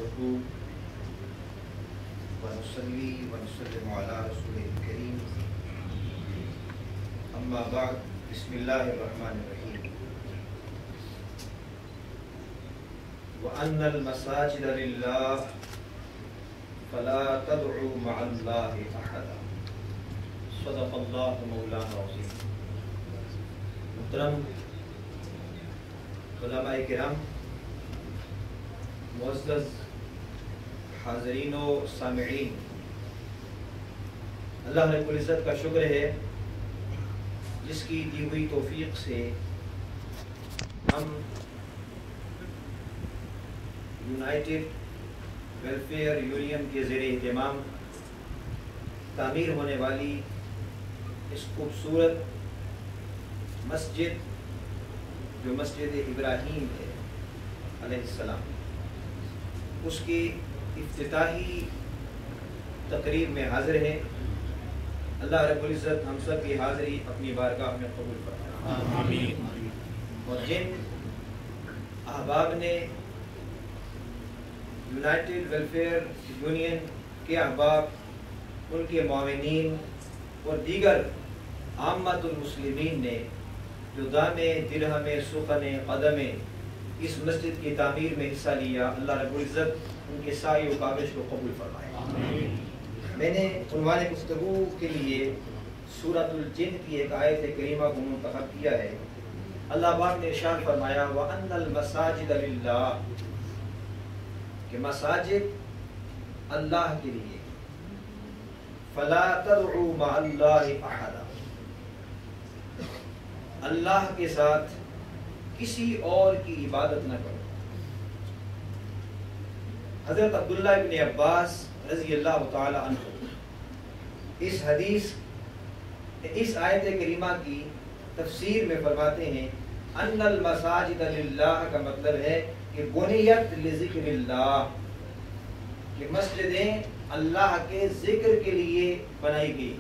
نحمده ونصلي ونسلم على رسوله الكريم اما بعد بسم الله الرحمن الرحيم وأن المساجد لله فلا تدعوا مع الله أحدا صدق الله مولانا العظيم۔ محترم علماء کرام، معزز حاضرین و سامعین، اللہ رب العزت کا شکر ہے جس کی دی ہوئی توفیق سے ہم یونائٹڈ ویلفیئر یونین کے زیر اہتمام تعمیر ہونے والی اس خوبصورت مسجد جو مسجد ابراہیم ہے علیہ السلام، اس کی افتتاحی تقریب میں حاضر ہے۔ اللہ رب العزت ہم سب کی حاضری اپنی بارگاہ میں قبول فرمائے، آمین۔ اور جن احباب نے یونائٹڈ ویلفیئر یونین کے احباب، ان کے معاونین اور دیگر عامت المسلمین نے جو دامے درہم سخن قدم اس مسجد کی تعمیر میں حصہ لیا، اللہ رب العزت ان کے سعی و کاوش کو قبول فرمائے، آمین۔ میں نے عنوان گفتگو کے لیے سورۃ الجن کی ایک آیت کریمہ کو منتخب کیا ہے۔ اللہ پاک نے ارشاد فرمایا وَأَنَّ الْمَسَاجِدَ لِلَّهِ، کہ مساجد اللہ کے لیے، فَلَا تَدْعُوا مَعَ اللَّهِ أَحَدًا، اللہ کے ساتھ کسی اور کی عبادت نہ کرو۔ حضرت عبداللہ ابن عباس رضی اللہ تعالی عنہ اس حدیث اس آیت کریمہ کی تفسیر میں فرماتے ہیں ان المساجد للہ کا مطلب ہے کہ بنیت لذکر اللہ، کہ مسجدیں اللہ کے ذکر کے لیے بنائی گئی۔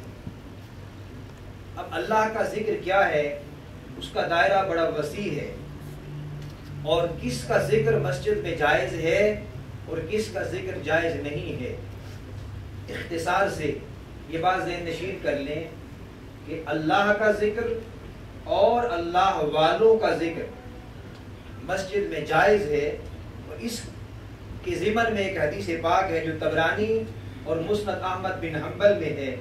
اب اللہ کا ذکر کیا ہے، اس کا دائرہ بڑا وسیع ہے، اور کس کا ذکر مسجد میں جائز ہے اور کس کا ذکر جائز نہیں ہے۔ اختصار سے یہ بات ذہن نشین کر لیں کہ اللہ کا ذکر اور اللہ والوں کا ذکر مسجد میں جائز ہے، اور اس کے ضمن میں ایک حدیث پاک ہے جو طبرانی اور مسند احمد بن حنبل میں ہے،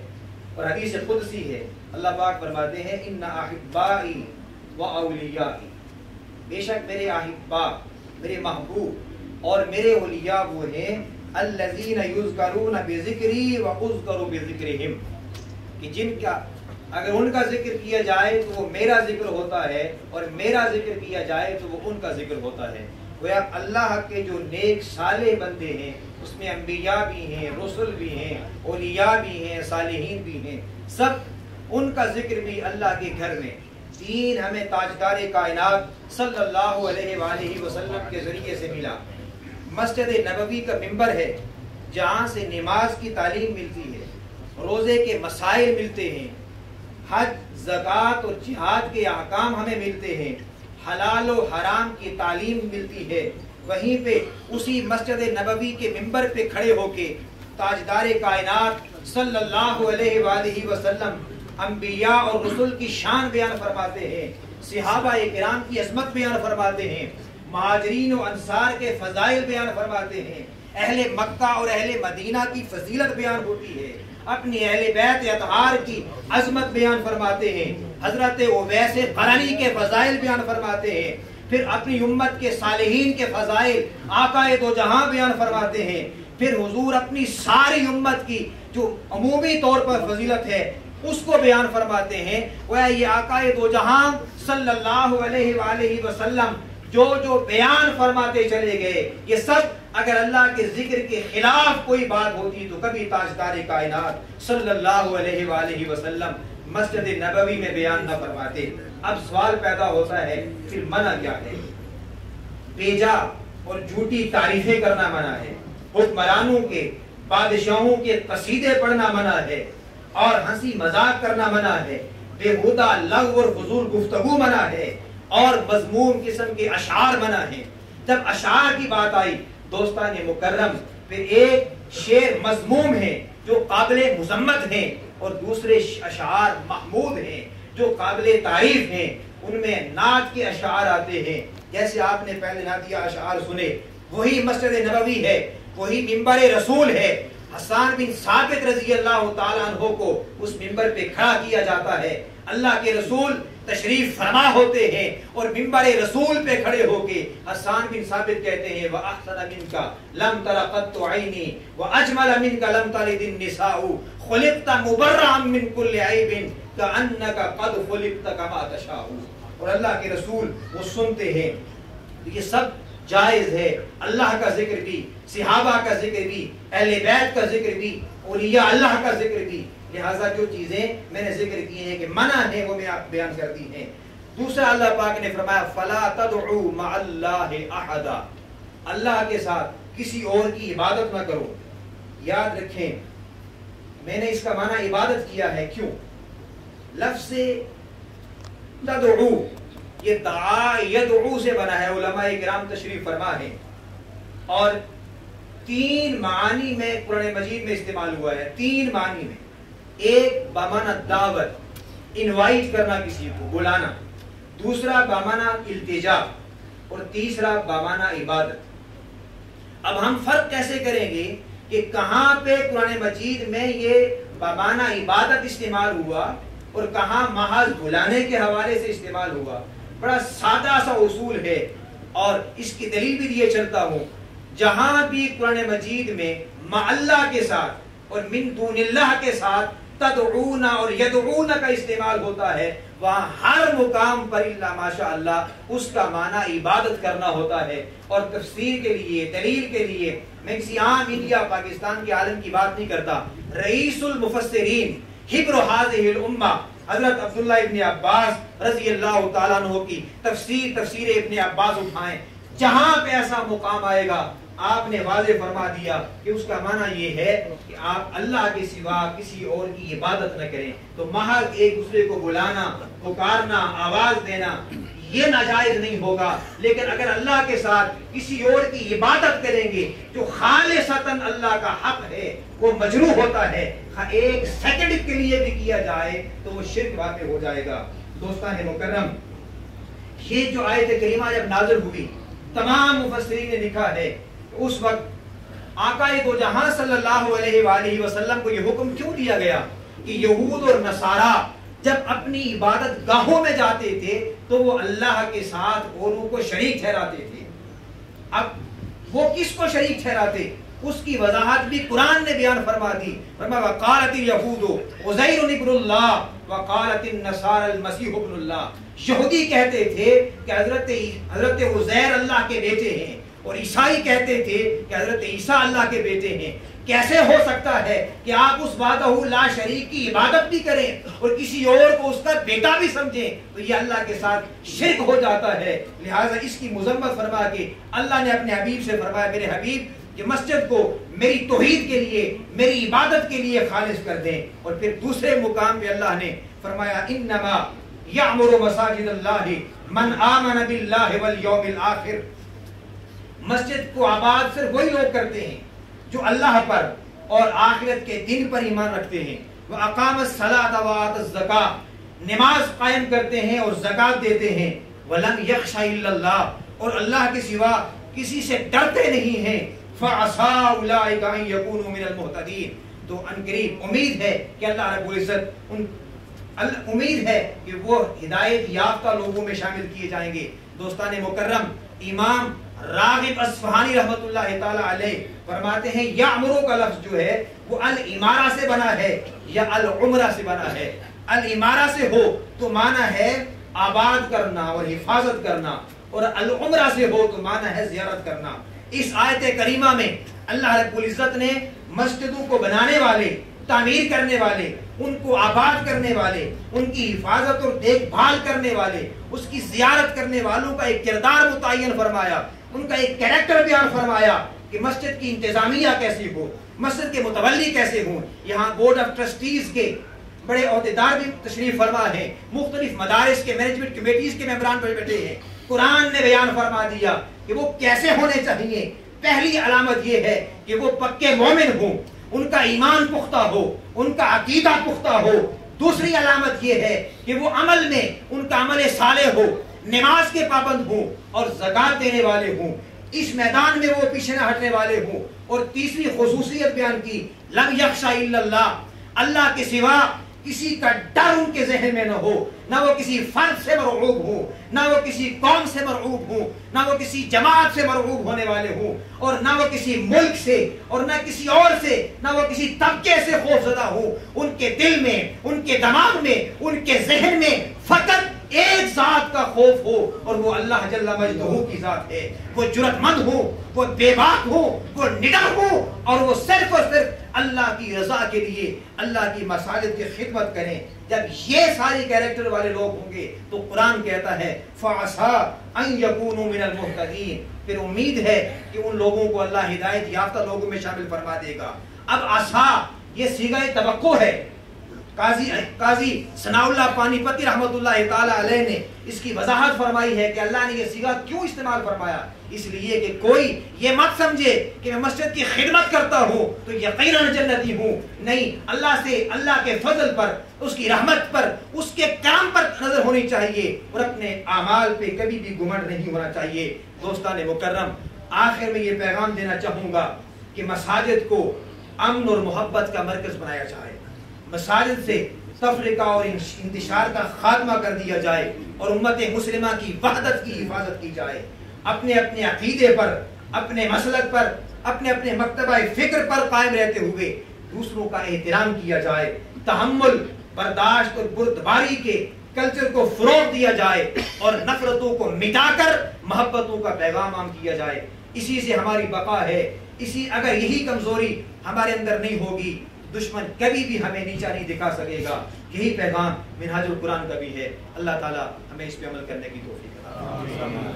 اور حدیث قدسی ہے۔ اللہ پاک فرماتے ہیں ان احبائی و اولیائی، بے شک میرے احبا، میرے محبوب اور میرے اولیاء وہ ہیں الذین یذکرون بذکری و اذکر بذکرہم، کہ جن کا اگر ان کا ذکر کیا جائے تو وہ میرا ذکر ہوتا ہے، اور میرا ذکر کیا جائے تو وہ ان کا ذکر ہوتا ہے۔ گویا اللہ کے جو نیک صالح بندے ہیں اس میں انبیاء بھی ہیں، رسل بھی ہیں، اولیاء بھی ہیں، صالحین بھی ہیں، سب ان کا ذکر بھی اللہ کے گھر میں۔ دین ہمیں تاجدار کائنات صلی اللہ علیہ وآلہ وسلم کے ذریعے سے ملا۔ مسجد نبوی کا ممبر ہے جہاں سے نماز کی تعلیم ملتی ہے، روزے کے مسائل ملتے ہیں، حج، زکوٰۃ اور جہاد کے احکام ہمیں ملتے ہیں، حلال و حرام کی تعلیم ملتی ہے۔ وہیں پہ اسی مسجد نبوی کے ممبر پہ کھڑے ہو کے تاجدار کائنات صلی اللہ علیہ وآلہ وسلم انبیاء اور رسل کی شان بیان فرماتے ہیں، صحابہ کرام کی عظمت بیان فرماتے ہیں، مہاجرین و انصار کے فضائل بیان فرماتے ہیں، اہل مکہ اور اہل مدینہ کی فضیلت بیان ہوتی ہے، اپنی اہل بیت اطہار کی عظمت بیان فرماتے ہیں، حضرت اویس قرنی کے فضائل بیان فرماتے ہیں، پھر اپنی امت کے صالحین کے فضائل آقا دو جہاں بیان فرماتے ہیں، پھر حضور اپنی ساری امت کی جو عمومی طور پر فضیلت ہے اس کو بیان فرماتے ہیں۔ وہ یہ آقا دو جہاں صلی اللہ علیہ وآلہ وسلم جو بیان فرماتے چلے گئے، یہ سب اگر اللہ کے ذکر کے خلاف کوئی بات ہوتی تو کبھی تاجدار کائنات صلی اللہ علیہ وآلہ وسلم مسجد نبوی میں بیان نہ فرماتے۔ اب سوال پیدا ہوتا ہے پھر منع کیا ہے؟ بیجا اور جھوٹی تعریفیں کرنا منع ہے، حکمرانوں کے، بادشاہوں کے قصیدے پڑھنا منع ہے، اور ہنسی مذاق کرنا منع ہے، بےہودہ لغو اور فضول گفتگو منع ہے، اور مذموم قسم کے اشعار منع ہیں۔ جب اشعار کی بات آئی دوستان مکرم، پھر ایک شعر مذموم ہے جو قابل مذمت ہیں، اور دوسرے اشعار محمود ہیں جو قابل تعریف ہیں. ان میں نعت کے اشعار آتے ہیں، جیسے آپ نے پہلے نعتیہ اشعار سنے، وہی مسجد نبوی ہے، وہی منبر رسول ہے. حسان بن ثابت رضی اللہ تعالیٰ عنہ کو اس منبر پہ کھڑا کیا جاتا ہے. اللہ کے رسول تشریف فرما ہوتے ہیں اور منبر رسول پہ کھڑے ہو کے حسان بن ثابت کہتے ہیں وَأَحْسَنَ مِنْكَ لَمْ تَرَ قَطُّ عَيْنِي وَأَجْمَلَ مِنْكَ لَمْ تَلِدِ النِّسَاءُ خُلِقْتَ مُبَرَّأً مِنْ كُلِّ عَيْبٍ كَأَنَّكَ قَدْ خُلِقْتَ كَمَا تَشَاءُ. اور اللہ کے رسول وہ سنتے ہیں. یہ سب جائز ہے. اللہ کا ذکر بھی، صحابہ کا ذکر بھی، اہل بیت کا ذکر بھی، اولیاء اللہ کا ذکر بھی. لہٰذا جو چیزیں میں نے ذکر کی ہیں کہ منع ہے وہ میں آپ بیان کر دی ہیں. دوسرا اللہ پاک نے فرمایا فَلَا تَدْعُوا مَعَ اللَّهِ أَحَدًا. اللہ کے ساتھ کسی اور کی عبادت نہ کرو. یاد رکھیں میں نے اس کا معنی عبادت کیا ہے. کیوں؟ لفظ تدعو یہ دعا یدعو سے بنا ہے. علماء کرام تشریف فرما ہے اور 3 معانی میں قرآن مجید میں استعمال ہوا ہے. 3 معنی میں. ایک بمعنی دعوت، انوائٹ کرنا کسی کو، بلانا. دوسرا بمعنی التجا، اور تیسرا بمعنی عبادت. اب ہم فرق کیسے کریں گے کہ کہاں پہ قرآن مجید میں یہ بمعنی عبادت استعمال ہوا اور کہاں محض بلانے کے حوالے سے استعمال ہوا. بڑا سادہ سا اصول ہے اور اس کی دلیل بھی دیے چلتا ہوں. جہاں بھی قرآن مجید میں مع اللہ کے ساتھ اور من دون اللہ کے ساتھ تدعون اور یدعون کا استعمال ہوتا ہے، وہاں ہر مقام پر الا ماشاء اللہ اس کا معنی عبادت کرنا ہوتا ہے. اور تفسیر کے لیے، دلیل کے لیے میں کسی عام انڈیا پاکستان کے عالم کی بات نہیں کرتا. رئیس المفسرین حبر هذه الامہ حضرت عبداللہ ابن عباس رضی اللہ تعالیٰ عنہ کی تفسیر ابن عباس اٹھائیں. جہاں پہ ایسا مقام آئے گا آپ نے واضح فرما دیا کہ اس کا معنی یہ ہے کہ آپ اللہ کے سوا کسی اور کی عبادت نہ کریں. تو محض ایک دوسرے کو بلانا، پکارنا، آواز دینا یہ ناجائز نہیں ہوگا. لیکن اگر اللہ کے ساتھ کسی اور کی عبادت کریں گے جو خالصتاً اللہ کا حق ہے وہ مجروح ہوتا ہے. ایک سیکنڈ کے لیے بھی کیا جائے تو وہ شرک واقع ہو جائے گا. دوستان مکرم، یہ جو آیت کریمہ جب نازل ہوئی تمام مفسرین نے لکھا ہے اس وقت آقا دو جہاں صلی اللہ علیہ وآلہ وسلم کو یہ حکم کیوں دیا گیا کہ یہود اور نصارہ جب اپنی عبادت گاہوں میں جاتے تھے تو وہ اللہ کے ساتھ اوروں کو شریک ٹھہراتے تھے. اب وہ کس کو شریک ٹھہراتے اس کی وضاحت بھی قرآن نے بیان فرما دی. فرمایا وقالت الیہود عزیر ابن اللہ وقالت النصارى المسیح ابن اللہ. یہودی کہتے تھے کہ حضرت عزیر اللہ کے بیٹے ہیں اور عیسائی کہتے تھے کہ حضرت عیسیٰ اللہ کے بیٹے ہیں. کیسے ہو سکتا ہے کہ آپ اس وحدہ لا شریک کی عبادت بھی کریں اور کسی اور کو اس کا بیٹا بھی سمجھیں؟ تو یہ اللہ کے ساتھ شرک ہو جاتا ہے. لہٰذا اس کی مذمت فرما کے اللہ نے اپنے حبیب سے فرمایا میرے حبیب یہ مسجد کو میری توحید کے لیے، میری عبادت کے لیے خالص کر دیں. اور پھر دوسرے مقام پہ اللہ نے فرمایا انما یعمر مساجد اللہ من آمن باللہ والیوم الآخر. مسجد کو آباد صرف وہی لوگ کرتے ہیں جو اللہ پر اور آخرت کے دن پر ایمان رکھتے ہیں. وَأَقَامَ الصَّلَاةَ وَآتَى الزَّكَاةَ، نماز قائم کرتے ہیں اور زکات دیتے ہیں. وَلَمْ يَخْشَ إِلَّا اللَّهُ، اور اللہ کے سوا کسی سے ڈرتے نہیں ہیں. فَعَسَىٰ أُولَٰئِكَ أَن يَكُونُوا مِنَ الْمُهْتَدِينَ، تو عنقریب امید ہے کہ اللہ رب العزت امید ہے کہ وہ ہدایت یافتہ لوگوں میں شامل کیے جائیں گے. دوستان مکرم، امام راغب اصفہانی رحمت اللہ تعالی علیہ فرماتے ہیں یعمرو کا لفظ جو ہے وہ الامارہ سے بنا ہے یا العمرہ سے بنا ہے. الامارہ سے ہو تو معنی ہے آباد کرنا اور حفاظت کرنا، اور العمرہ سے ہو تو معنی ہے زیارت کرنا. اس آیت کریمہ میں اللہ رب العزت نے مسجدوں کو بنانے والے، تعمیر کرنے والے، ان کو آباد کرنے والے، ان کی حفاظت اور دیکھ بھال کرنے والے، اس کی زیارت کرنے والوں کا ایک کردار متعین فرمایا، ان کا ایک کریکٹر بیان فرمایا کہ مسجد کی انتظامیہ کیسی ہو، مسجد کے متولی کیسے ہوں. یہاں بورڈ آف ٹرسٹیز کے بڑے عہدیدار بھی تشریف فرما ہیں، مختلف مدارس کے مینجمنٹ کمیٹیز کے ممبران پر بیٹھے ہیں. قرآن نے بیان فرما دیا کہ وہ کیسے ہونے چاہیے. پہلی علامت یہ ہے کہ وہ پکے مومن ہوں، ان کا ایمان پختہ ہو، ان کا عقیدہ پختہ ہو۔ دوسری علامت یہ ہے کہ وہ عمل میں ان کا عمل صالح ہو، نماز کے پابند ہوں اور زکات دینے والے ہوں، اس میدان میں وہ پیچھے نہ ہٹنے والے ہوں۔ اور تیسری خصوصیت بیان کی، لم یخشا الا اللہ، اللہ کے سوا کسی کا ڈر ان کے ذہن میں نہ ہو، نہ وہ کسی فرد سے مرعوب ہوں، نہ وہ کسی قوم سے مرعوب ہوں، نہ وہ کسی جماعت سے مرعوب ہونے والے ہوں، اور نہ وہ کسی ملک سے اور نہ کسی اور سے، نہ وہ کسی طبقے سے خوف زدہ ہوں۔ ان کے دل میں، ان کے دماغ میں، ان کے ذہن میں فقط ایک ذات کا خوف ہو، اور وہ اللہ جل مجدہ کی ذات ہے۔ وہ جرأت مند ہو، وہ بے باک ہو، وہ نڈر ہو، اور وہ صرف اور صرف اللہ کی رضا کے لیے اللہ کی مساجد کی خدمت کریں۔ جب یہ ساری کیریکٹر والے لوگ ہوں گے تو قرآن کہتا ہے فَعَسَىٰ أَن يَكُونُوا مِنَ الْمُهْتَدِينَ، پھر امید ہے کہ ان لوگوں کو اللہ ہدایت یافتہ لوگوں میں شامل فرما دے گا۔ اب عصا یہ صیغہ توقع ہے۔ قاضی ثناء اللہ پانی پتی رحمۃ اللہ تعالی علیہ نے اس کی وضاحت فرمائی ہے کہ اللہ نے یہ صیغہ کیوں استعمال فرمایا، اس لیے کہ کوئی یہ مت سمجھے کہ میں مسجد کی خدمت کرتا ہوں تو یقیناً جنتی ہوں، نہیں، اللہ سے، اللہ کے فضل پر، اس کی رحمت پر، اس کے کرم پر نظر ہونی چاہیے، اور اپنے اعمال پہ کبھی بھی گھمنڈ نہیں ہونا چاہیے۔ دوستان مکرم، آخر میں یہ پیغام دینا چاہوں گا کہ مساجد کو امن اور محبت کا مرکز بنایا جائے، مساجد سے تفرقہ اور انتشار کا خاتمہ کر دیا جائے، اور امت مسلمہ کی وحدت کی حفاظت کی جائے۔ اپنے اپنے عقیدے پر، اپنے مسلک پر، اپنے اپنے مکتبہ فکر پر قائم رہتے ہوئے دوسروں کا احترام کیا جائے، تحمل، برداشت اور بردباری کے کلچر کو فروغ دیا جائے، اور نفرتوں کو مٹا کر محبتوں کا پیغام عام کیا جائے۔ اسی سے ہماری بقا ہے۔ اگر یہی کمزوری ہمارے اندر نہیں ہوگی، دشمن کبھی بھی ہمیں نیچا نہیں دکھا سکے گا۔ یہی پیغام منہاج القرآن کا بھی ہے۔ اللہ تعالیٰ ہمیں اس پہ عمل کرنے کی توفیق عطا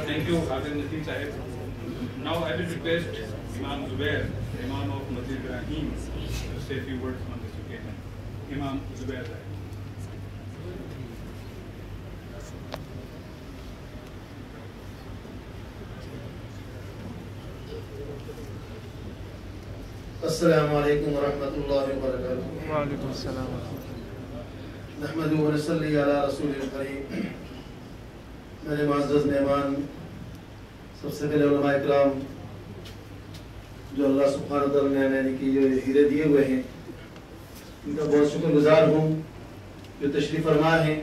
Thank you, Hafiz Naseem Sahib. Now I will request Imam Zubair, Imam of Masjid Ibrahim, to say a few words on this occasion. Imam Zubair Sahib. السلام علیکم ورحمۃ اللہ وبرکاتہ۔ وعلیکم السلام۔ نحمدہ و نصلی علی رسول الکریم۔ میرے معزز مہمان، سب سے پہلے علماء اکرام جو اللہ سبحانہ وتعالیٰ نے ہمیں کی جو ہیرے دیے ہوئے ہیں، ان کا بہت شکر گزار ہوں جو تشریف فرما ہیں،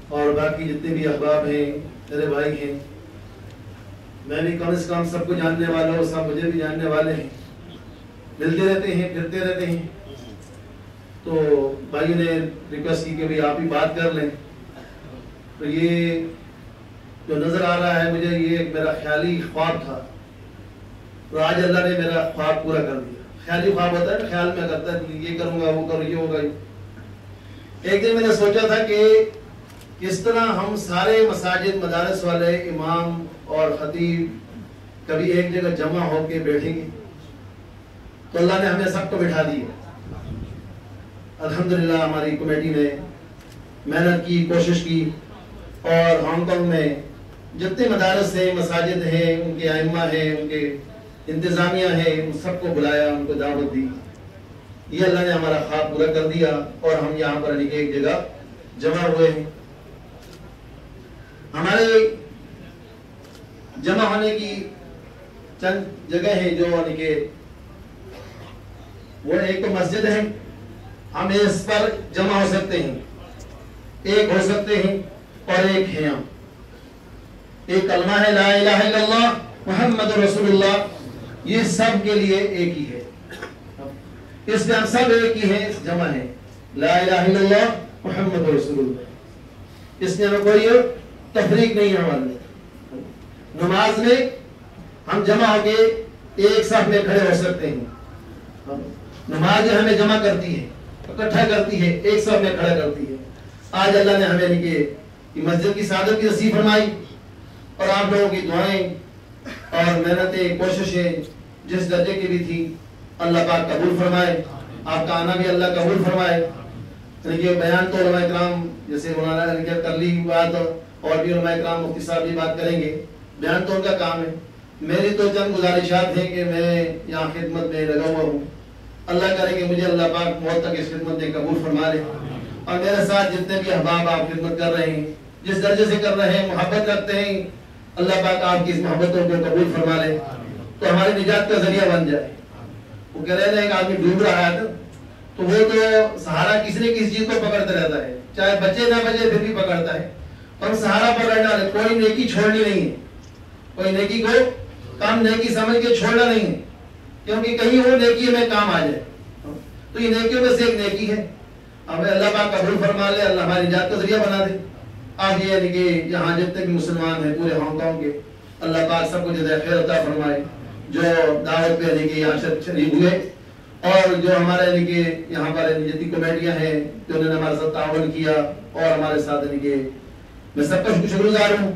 اور باقی جتنے بھی احباب ہیں، میرے بھائی ہیں، میں بھی کم از کم سب کو جاننے والا ہوں، سب مجھے بھی جاننے والے ہیں، ملتے رہتے ہیں، پھرتے رہتے ہیں۔ تو بھائی نے ریکویسٹ کی کہ بھئی آپ ہی بات کر لیں، تو یہ جو نظر آ رہا ہے مجھے، یہ ایک میرا خیالی خواب تھا، اور آج اللہ نے میرا خواب پورا کر دیا۔ خیالی خواب ہوتا ہے نا، خیال میں کرتا ہے کہ یہ کروں گا، وہ کروں، یہ ہوگا۔ ایک دن میں نے سوچا تھا کہ کس طرح ہم سارے مساجد، مدارس والے امام اور خطیب کبھی ایک جگہ جمع ہو کے بیٹھیں گے، تو اللہ نے ہمیں سب کو بٹھا دیا۔ الحمدللہ ہماری کمیٹی نے محنت کی، کوشش کی، اور ہانگ کانگ میں جتنے مدارس ہیں، مساجد ہیں، ان کے ائمہ ہیں، ان کے انتظامیہ ہیں، ان سب کو بلایا، ان کو دعوت دی۔ یہ اللہ نے ہمارا خواب پورا کر دیا، اور ہم یہاں پر ایک جگہ جمع ہوئے ہیں۔ ہمارے جمع ہونے کی چند جگہ ہیں جو وہ ایک تو مسجد ہے، ہم اس پر جمع ہو سکتے ہیں، ایک ہو سکتے ہیں، اور ایک ہے ہم۔ ایک کلمہ ہے لا الہ الا اللہ محمد رسول اللہ، یہ سب کے لیے ایک ہی ہے، اس میں ہم سب ایک ہی ہیں، جمع ہیں، لا الہ الا اللہ محمد رسول اللہ۔ اس میں ہمیں کوئی تفریق نہیں ہے۔ ہمارے نماز میں ہم جمع ہو کے ایک صف میں کھڑے ہو سکتے ہیں۔ نماز ہمیں جمع کرتی ہے، اکٹھا کرتی ہے، ایک صف میں کھڑا کرتی ہے۔ آج اللہ نے ہمیں مسجد کی سعادت کی نصیب فرمائی، اور آپ لوگوں کی دعائیں اور محنتیں، کوششیں جس درجے کی بھی تھی، اللہ پاک قبول فرمائے، آپ کا آنا بھی اللہ قبول فرمائے۔ یعنی کہ بیان تو علماء کرام جیسے مولانا نے کر لی بات، اور بھی علماء کرام مفتی صاحب بھی بات کریں گے، بیان تو ان کا کام ہے. میری تو چند گزارشات ہیں کہ میں یہاں خدمت میں لگا ہوا ہوں. اللہ کرے کہ مجھے اللہ پاک موت تک اس خدمت میں قبول فرما لے، اور میرے ساتھ جتنے بھی احباب آپ خدمت کر رہے ہیں، جس درجے سے کر رہے ہیں، محبت رکھتے ہیں، اللہ پاک آپ کی اس محبتوں کو قبول فرما لے تو ہماری نجات کا ذریعہ بن جائے. وہ کہہ رہے ہیں کہ آدمی ڈوب رہا ہے تو وہ تو سہارا کسی نہ کسی چیز کو پکڑتا رہتا ہے، چاہے بچے نہ بچے پھر بھی پکڑتا ہے. ہم سہارا پکڑنا ہے، کوئی نیکی چھوڑنی نہیں ہے، کوئی نیکی کو کام نیکی سمجھ کے چھوڑنا نہیں ہے، کیونکہ کہیں وہ نیکی ہمیں کام آ جائے. تو یہ نیکیوں میں سے ایک نیکی ہے. ہمیں اللہ پاک قبول فرما لے، اللہ ہماری نجات کا ذریعہ بنا دے. آپ یہ یعنی کہ یہاں جتنے بھی مسلمان ہیں پورے ہانگ کانگ کے، اللہ پاک سب کو جزائے خیر عطا فرمائے. جو دعوت پہ یعنی کہ یہاں شریک ہوئے، اور جو ہمارے یعنی کہ یہاں پر جتنی کمیٹیاں ہیں جو انہوں نے ہمارے ساتھ تعاون کیا، اور ہمارے ساتھ یعنی کہ میں سب کا شکر گزار ہوں.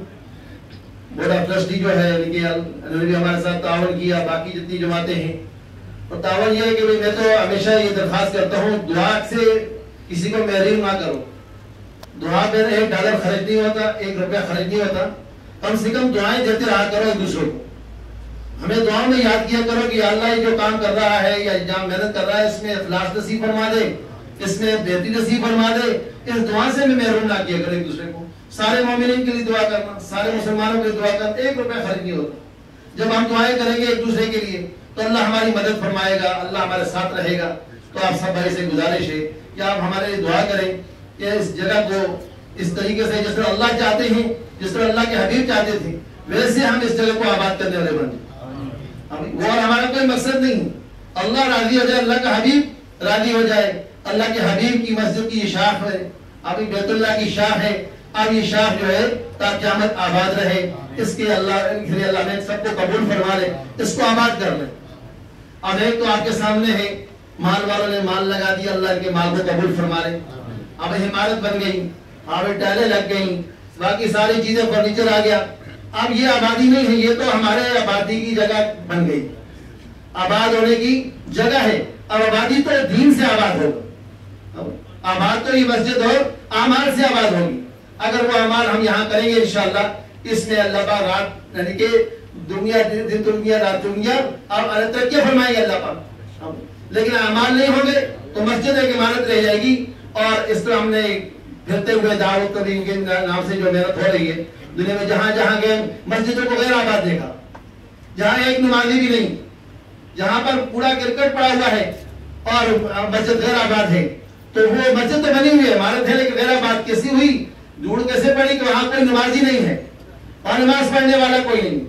بورڈ آف ٹرسٹی جو ہے یعنی کہ انہوں نے بھی ہمارے ساتھ تعاون کیا، باقی جتنی جماعتیں ہیں. اور تعاون یہ ہے کہ میں تو ہمیشہ یہ درخواست کرتا ہوں، دعا سے کسی کو محروم نہ کرو. دعا پہ $1 خرچ نہیں ہوتا، $1 خرچ نہیں ہوتا. کم سے کم دعائیں دیتے رہا کرو ایک دوسرے کو. ہمیں دعاؤں میں یاد کیا کرو کہ اللہ یہ جو کام کر رہا ہے یا جام محنت کر رہا ہے، اس میں اخلاص نصیب فرما دے، اس میں بہتری نصیب فرما دے. اس دعا سے میں محروم نہ کیا کرو ایک دوسرے کو. سارے مومنین کے لیے دعا کرنا، سارے مسلمانوں کے لیے دعا کرنا، $1 خرچ نہیں ہوتا. جب ہم دعائیں کریں گے ایک دوسرے کے لیے تو اللہ ہماری مدد فرمائے گا، اللہ ہمارے ساتھ رہے گا. تو آپ سب بھائی سے گزارش ہے کہ آپ ہمارے لیے دعا کریں کہ اس جگہ کو اس طریقے سے جس طرح اللہ چاہتے ہیں، جس طرح اللہ کے حبیب چاہتے تھے، ویسے ہم اس جگہ کو آباد کرنے والے بن جائیں. اور ہمارا کوئی مقصد نہیں، اللہ راضی ہو جائے، اللہ کا حبیب راضی ہو جائے. اللہ کے حبیب کی مسجد کی یہ شاخ ہے، ابھی بیت اللہ کی شاخ ہے. اب یہ شاخ جو ہے تا قیامت آباد رہے. اس کے اللہ نے سب کو قبول فرما لے، اس کو آباد کر لے. اب ایک تو آپ کے سامنے ہے، مال والوں نے مال لگا دیا، اللہ ان کے مال کو قبول فرما لے. اب عمارت بن گئی، اب ٹائلیں لگ گئی، باقی ساری چیزیں فرنیچر آ گیا. اب یہ آبادی نہیں ہے، یہ تو ہمارے آبادی کی جگہ بن گئی، آباد ہونے کی جگہ ہے. اب آبادی تو دین سے آباد ہوگا. آباد تو یہ مسجد ہو اعمال سے آباد ہوگی. اگر وہ اعمال ہم یہاں کریں گے انشاءاللہ، اس میں اللہ پاک رات یعنی کہ دنیا دن دنیا رات دنیا اور ترقی فرمائیں گے اللہ پاک. لیکن اعمال نہیں ہوں گے تو مسجد ایک عمارت رہ جائے گی. اور اس طرح ہم نے پھرتے ہوئے دعوت کریم کے نام سے جو محنت ہو رہی ہے دنیا میں، جہاں جہاں گئے مسجدوں کو غیر آباد دیکھا، جہاں ایک نمازی بھی نہیں، جہاں پر پورا کرکٹ پڑا ہوا ہے اور مسجد غیر آباد ہے. تو وہ مسجد تو بنی ہوئی ہے، عمارت ہے، لیکن غیر آباد کیسی ہوئی، دھوڑ کیسے پڑی کہ وہاں کوئی نمازی نہیں ہے، وہاں نماز پڑھنے والا کوئی نہیں،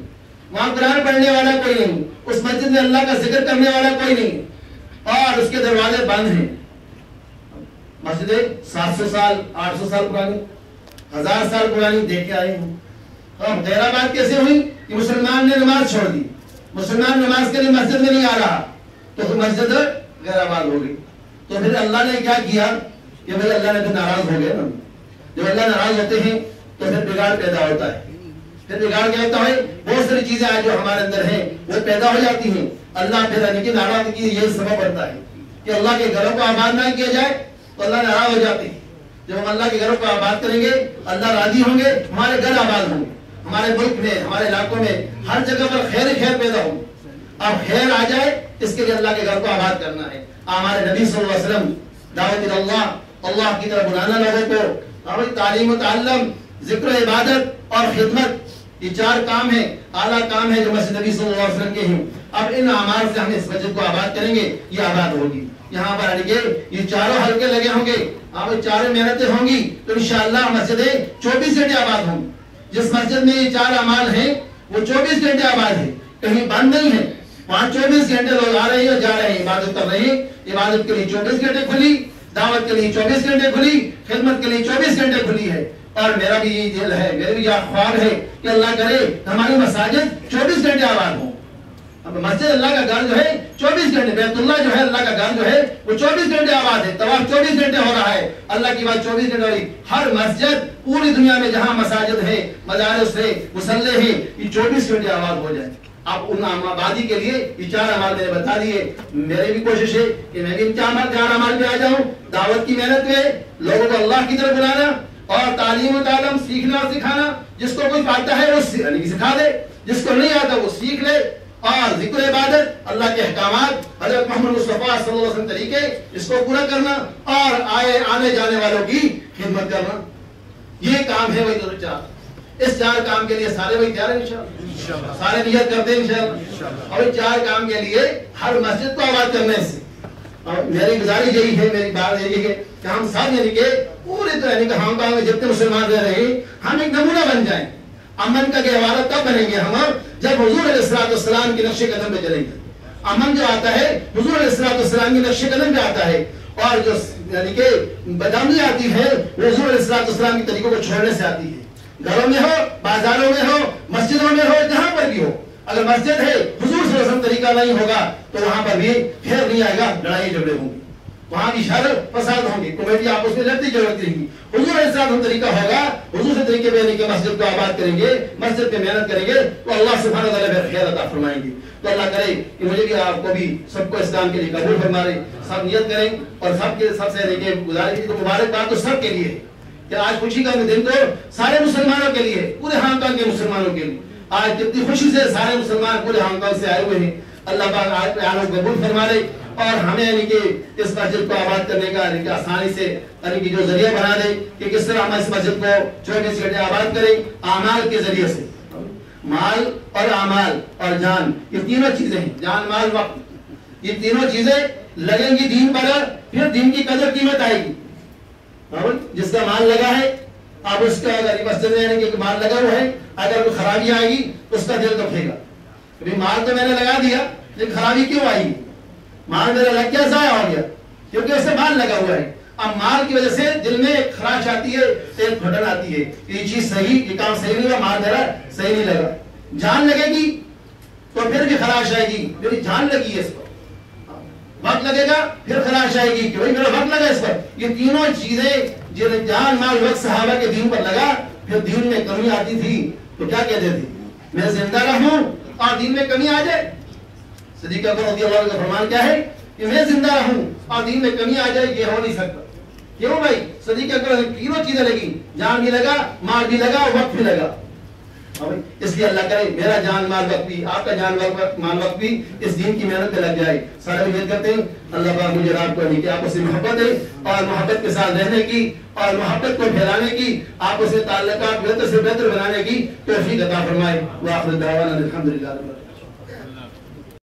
وہاں قرآن پڑھنے والا کوئی نہیں، اس مسجد میں اللہ کا ذکر کرنے والا کوئی نہیں، اور اس کے دروازے بند ہیں. مسجدیں 700 سال 800 سال پرانی، 1000 سال پرانی دیکھ کے آئے ہیں. ہم غیر آباد کیسے ہوئی کہ مسلمان نے نماز چھوڑ دی، مسلمان نماز کے لیے مسجد میں نہیں آ رہا تو مسجد غیر آباد ہو گئی. تو پھر اللہ نے کیا کیا کہ بھائی اللہ نے پھر ناراض ہو گیا نا. جب اللہ ناراض ہوتے ہیں تو پھر بگاڑ پیدا ہوتا ہے. پھر بگاڑ کیا ہوتا ہے، بہت ساری چیزیں آج جو ہمارے اندر ہیں وہ پیدا ہو جاتی ہیں. اللہ پھر یعنی کہ ناراض کی یہ سبب بنتا ہے کہ اللہ کے گھروں کو آباد نہ کیا جائے تو اللہ ناراض ہو جاتے ہیں. جب ہم اللہ کے گھروں کو آباد کریں گے اللہ راضی ہوں گے، ہمارے گھر آباد ہوں گے، ہمارے ملک میں ہمارے علاقوں میں ہر جگہ پر خیر خیر پیدا ہوں. اب خیر آ جائے اس کے لیے اللہ کے گھر کو آباد کرنا ہے. ہمارے نبی صلی اللہ علیہ وسلم دعوت اللہ، اللہ کی طرف بلانا لوگوں کو، ہماری تعلیم و تعلم، ذکر و عبادت اور خدمت، یہ 4 کام ہیں، اعلیٰ کام ہیں جو مسجد نبی صلی اللہ علیہ وسلم کے ہیں. اب ان اعمال سے ہم اس مسجد کو آباد کریں گے، یہ آباد ہوگی. یہاں پر یہ چاروں حلقے لگے ہوں گے، اب چاروں محنتیں ہوں گی تو انشاءاللہ مسجدیں 24 گھنٹے آباد ہوں گی. جس مسجد میں یہ 4 اعمال ہیں وہ 24 گھنٹے آباد ہے، کہیں بند نہیں ہے. وہاں 24 گھنٹے لوگ آ رہے ہیں اور جا رہے ہیں، عبادت کر رہے ہیں. عبادت کے لیے 24 گھنٹے کھلی، دعوت کے لیے 24 گھنٹے کھلی، خدمت کے لیے 24 گھنٹے کھلی ہے. اور میرا بھی یہی دل ہے، میرا بھی یہ خواب ہے کہ اللہ کرے ہماری مساجد 24 گھنٹے آباد ہوں. اب مسجد اللہ کا گھر جو ہے 24 گھنٹے، بیت اللہ جو ہے اللہ کا گھر جو ہے وہ 24 گھنٹے آباد ہے. طواف 24 گھنٹے ہو رہا ہے، اللہ کی بات 24 گھنٹے ہو رہی. ہر مسجد پوری دنیا میں جہاں مساجد ہے، مدارس ہے، مصلے ہیں، یہ 24 گھنٹے آباد ہو جائے. آپ ان آبادی کے لیے یہ 4 اعمال میں نے بتا دیے. میری بھی کوشش ہے کہ میں بھی ان 4 اعمال پہ آ جاؤں. دعوت کی محنت میں لوگوں کو اللہ کی طرف بلانا اور تعلیم و تعلم سیکھنا اور سکھانا. جس کو کوئی آتا ہے وہ سکھا دے, جس کو نہیں آتا وہ سیکھ لے. اور ذکر عبادت, اللہ کے احکامات, حضرت محمد مصطفیٰ صلی اللہ علیہ وسلم طریقے, اس کو پورا کرنا اور آنے جانے والوں کی خدمت کرنا. یہ کام ہے وہی ضرور 4. اس 4 کام کے لیے سارے وہی تیار ہیں انشاءاللہ. سارے نیت کرتے ہیں انشاءاللہ. اور 4 کام کے لیے ہر مسجد کو آباد کرنے سے. اور میری گزارش یہی ہے, میری بات یہی ہے کہ ہم سب یعنی کہ پورے تو یعنی کہ ہانگ کانگ میں جتنے مسلمان رہ رہے ہیں ہم ایک نمونہ بن جائیں. امن کا گہوارہ تب بنیں گے ہم جب حضور علیہ السلام کے نقش قدم پہ چلیں گے. امن جو آتا ہے حضور علیہ السلام کے نقش قدم پہ آتا ہے, اور جو یعنی کہ بدامنی آتی ہے وہ حضور علیہ السلام کے طریقوں کو چھوڑنے سے آتی ہے. گھروں میں ہو, بازاروں میں ہو, مسجدوں میں ہو, جہاں پر بھی ہو, اگر مسجد ہے حضور صلی اللہ علیہ وسلم طریقہ نہیں ہوگا تو وہاں پر بھی خیر نہیں آئے گا, لڑائی جھگڑے ہوں گے, وہاں بھی شر فساد ہوں گے, کمیٹی آپس میں لڑتی جھگڑتی رہیں گی. حضور علیہ السلام طریقہ ہوگا, حضور سے طریقے پہ کہ مسجد کو آباد کریں گے, مسجد پہ محنت کریں گے تو اللہ سبحانہ وتعالی خیر عطا فرمائیں گے. تو اللہ کرے کہ مجھے بھی آپ کو بھی سب کو اسلام کے لیے قبول فرمائے. سب نیت کریں اور سب سے دیکھیں گزارش کی مبارکباد تو سب کے لیے کہ آج خوشی کا دن تو سارے مسلمانوں کے لیے, پورے ہانگ کانگ کے مسلمانوں کے لیے. آج کتنی خوشی سے سارے مسلمان پورے ہانگ کانگ سے آئے ہوئے ہیں. اللہ پاک آج پہ آنا قبول فرما لے اور ہمیں یعنی کہ اس مسجد کو آباد کرنے کا یعنی کہ آسانی سے یعنی کہ جو ذریعہ بنا دے کہ کس طرح ہم اس مسجد کو چھوٹے سے چھوٹے آباد کریں اعمال کے ذریعے سے. مال اور اعمال اور جان, یہ تینوں چیزیں ہیں, جان مال وقت, یہ تینوں چیزیں لگیں گی دین پر, پھر دین کی قدر قیمت آئے گی. جس کا مال لگا ہے اب اس کا اگر مسجد میں یعنی کہ مال لگا ہوا ہے, اگر کوئی خرابی آئے گی اس کا دل دکھے گا. مال تو میں نے لگا دیا لیکن خرابی کیوں آئی گی؟ مال میرا لگ گیا, ضائع ہو گیا, کیونکہ اس سے مال لگا ہوا ہے. اب مال کی وجہ سے دل میں ایک خراش آتی ہے, ایک گھٹن آتی ہے, یہ چیز صحیح, یہ کام صحیح نہیں ہوا, مال میرا صحیح نہیں لگا. جان لگے گی تو پھر بھی خراش آئے گی, میری جان لگی ہے اس پر. وقت لگے گا پھر خراش آئے گی کہ بھائی میرا وقت لگا اس پر. یہ تینوں چیزیں جان مال وقت صحابہ کے دین پر لگا, پھر دین میں کمی آتی تھی تو کیا کہتے تھے, میں زندہ رہوں اور دین میں کمی آ جائے. صدیق اکبر رضی اللہ عنہ کا فرمان کیا ہے کہ میں زندہ رہوں اور دین میں کمی آ جائے, یہ ہو نہیں سکتا. کیوں بھائی؟ صدیق اکبر تینوں چیزیں لگی, جان بھی لگا, مال بھی لگا, وقت بھی لگا. اس لیے اللہ کرے میرا جان مال وقت بھی, آپ کا جان مال وقت بھی اس دین کی محنت پہ لگ جائے. سارے امید کرتے ہیں اللہ پاک مجھے آپ کو کہ آپ سے محبت ہے اور محبت کے ساتھ رہنے کی اور محبت کو پھیلانے کی, آپ سے تعلقات بہتر سے بہتر بنانے کی توفیق عطا فرمائے. وآخر دعوانا الحمدللہ.